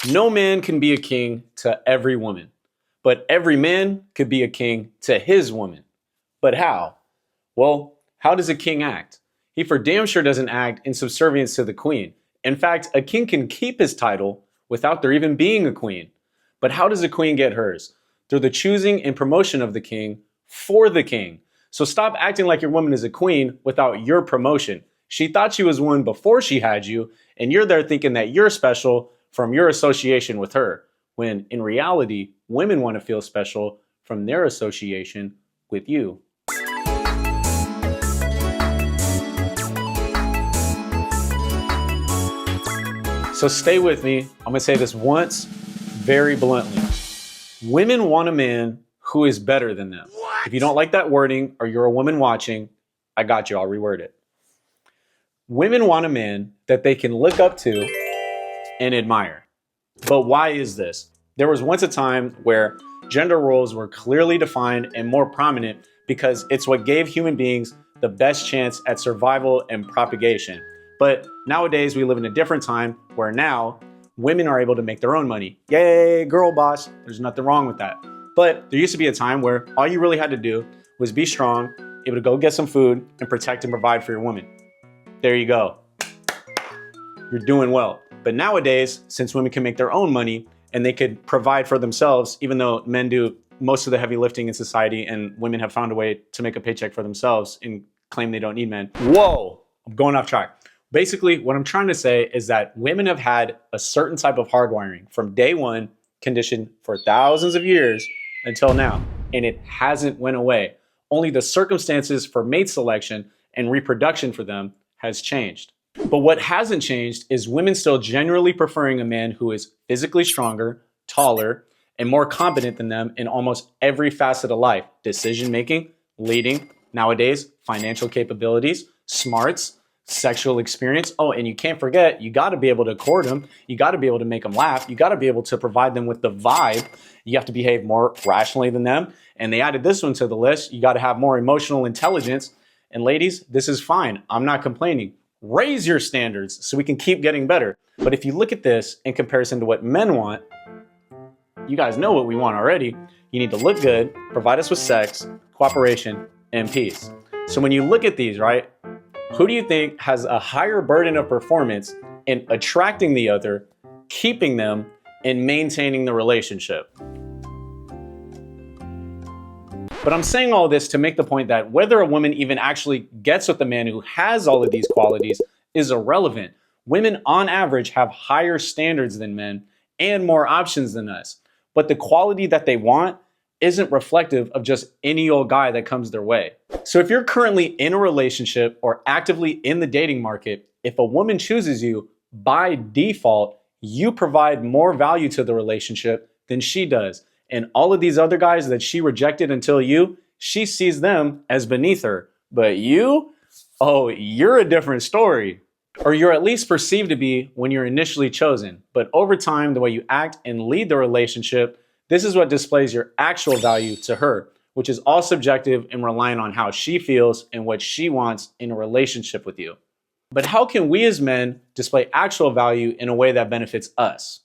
No man can be a king to every woman, but every man could be a king to his woman. But how? Well, how does a king act? He for damn sure doesn't act in subservience to the queen. In fact, a king can keep his title without there even being a queen. But how does a queen get hers? Through the choosing and promotion of the king for the king. So stop acting like your woman is a queen without your promotion. She thought she was one before she had you, and you're there thinking that you're special from your association with her, when in reality, women want to feel special from their association with you. So stay with me. I'm going to say this once, very bluntly. Women want a man who is better than them. What? If you don't like that wording or you're a woman watching, I got you. I'll reword it. Women want a man that they can look up to and admire. But why is this? There was once a time where gender roles were clearly defined and more prominent because it's what gave human beings the best chance at survival and propagation. But nowadays we live in a different time where now women are able to make their own money. Yay, girl boss. There's nothing wrong with that. But there used to be a time where all you really had to do was be strong, able to go get some food and protect and provide for your woman. There you go. You're doing well. But nowadays, since women can make their own money and they could provide for themselves, even though men do most of the heavy lifting in society and women have found a way to make a paycheck for themselves and claim they don't need men. Whoa, I'm going off track. Basically, what I'm trying to say is that women have had a certain type of hardwiring from day one, conditioned for thousands of years until now, and it hasn't went away. Only the circumstances for mate selection and reproduction for them has changed. But what hasn't changed is women still generally preferring a man who is physically stronger, taller, and more competent than them in almost every facet of life. Decision-making, leading, nowadays, financial capabilities, smarts, sexual experience. Oh, and you can't forget, you got to be able to court them. You got to be able to make them laugh. You got to be able to provide them with the vibe. You have to behave more rationally than them. And they added this one to the list. You got to have more emotional intelligence. And ladies, this is fine. I'm not complaining. Raise your standards so we can keep getting better. But if you look at this in comparison to what men want, you guys know what we want already. You need to look good, provide us with sex, cooperation, and peace. So when you look at these, right, who do you think has a higher burden of performance in attracting the other, keeping them, and maintaining the relationship? But I'm saying all this to make the point that whether a woman even actually gets with a man who has all of these qualities is irrelevant. Women on average have higher standards than men and more options than us. But the quality that they want isn't reflective of just any old guy that comes their way. So if you're currently in a relationship or actively in the dating market, if a woman chooses you, by default, you provide more value to the relationship than she does. And all of these other guys that she rejected until you, she sees them as beneath her. But you, oh, you're a different story. Or you're at least perceived to be when you're initially chosen. But over time, the way you act and lead the relationship, this is what displays your actual value to her, which is all subjective and reliant on how she feels and what she wants in a relationship with you. But how can we as men display actual value in a way that benefits us?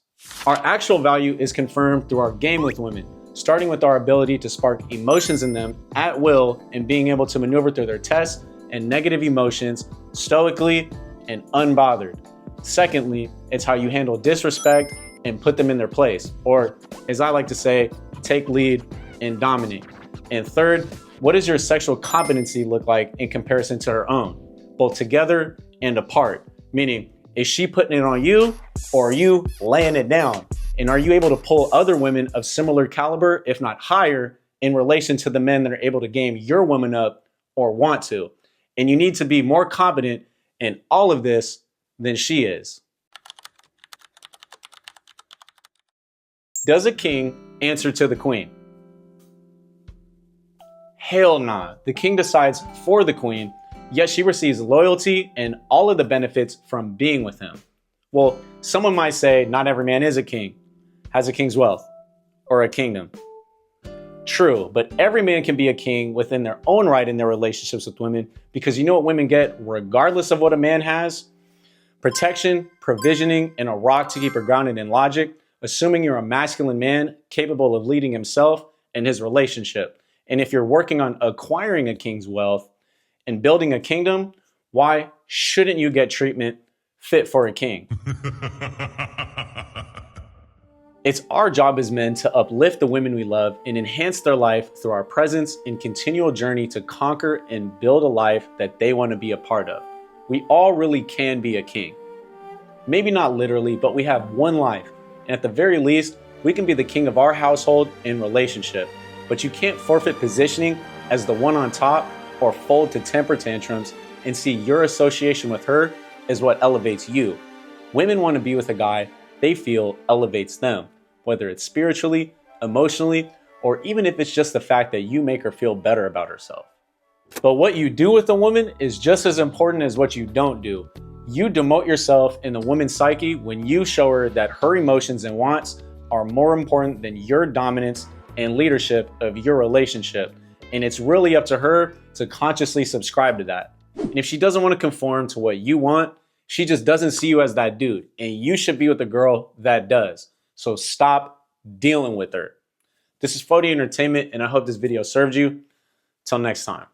Our actual value is confirmed through our game with women, starting with our ability to spark emotions in them at will and being able to maneuver through their tests and negative emotions stoically and unbothered. Secondly, it's how you handle disrespect and put them in their place, or as I like to say, take lead and dominate. And third, what does your sexual competency look like in comparison to her own, both together and apart? Meaning, is she putting it on you or are you laying it down? And are you able to pull other women of similar caliber, if not higher, in relation to the men that are able to game your woman up or want to? And you need to be more competent in all of this than she is. Does a king answer to the queen? Hell nah. The king decides for the queen, yet she receives loyalty and all of the benefits from being with him. Well, someone might say not every man is a king, has a king's wealth, or a kingdom. True, but every man can be a king within their own right in their relationships with women, because you know what women get regardless of what a man has? Protection, provisioning, and a rock to keep her grounded in logic. assuming you're a masculine man capable of leading himself and his relationship. And if you're working on acquiring a king's wealth and building a kingdom, why shouldn't you get treatment fit for a king? It's our job as men to uplift the women we love and enhance their life through our presence and continual journey to conquer and build a life that they want to be a part of. We all really can be a king. Maybe not literally, but we have one life. And at the very least, we can be the king of our household and relationship. But you can't forfeit positioning as the one on top or fold to temper tantrums and see your association with her as what elevates you. Women want to be with a guy they feel elevates them, whether it's spiritually, emotionally, or even if it's just the fact that you make her feel better about herself. But what you do with a woman is just as important as what you don't do. You demote yourself in the woman's psyche when you show her that her emotions and wants are more important than your dominance and leadership of your relationship. And it's really up to her to consciously subscribe to that. And if she doesn't want to conform to what you want, she just doesn't see you as that dude. And you should be with a girl that does. So stop dealing with her. This is Foty Entertainment, and I hope this video served you. Till next time.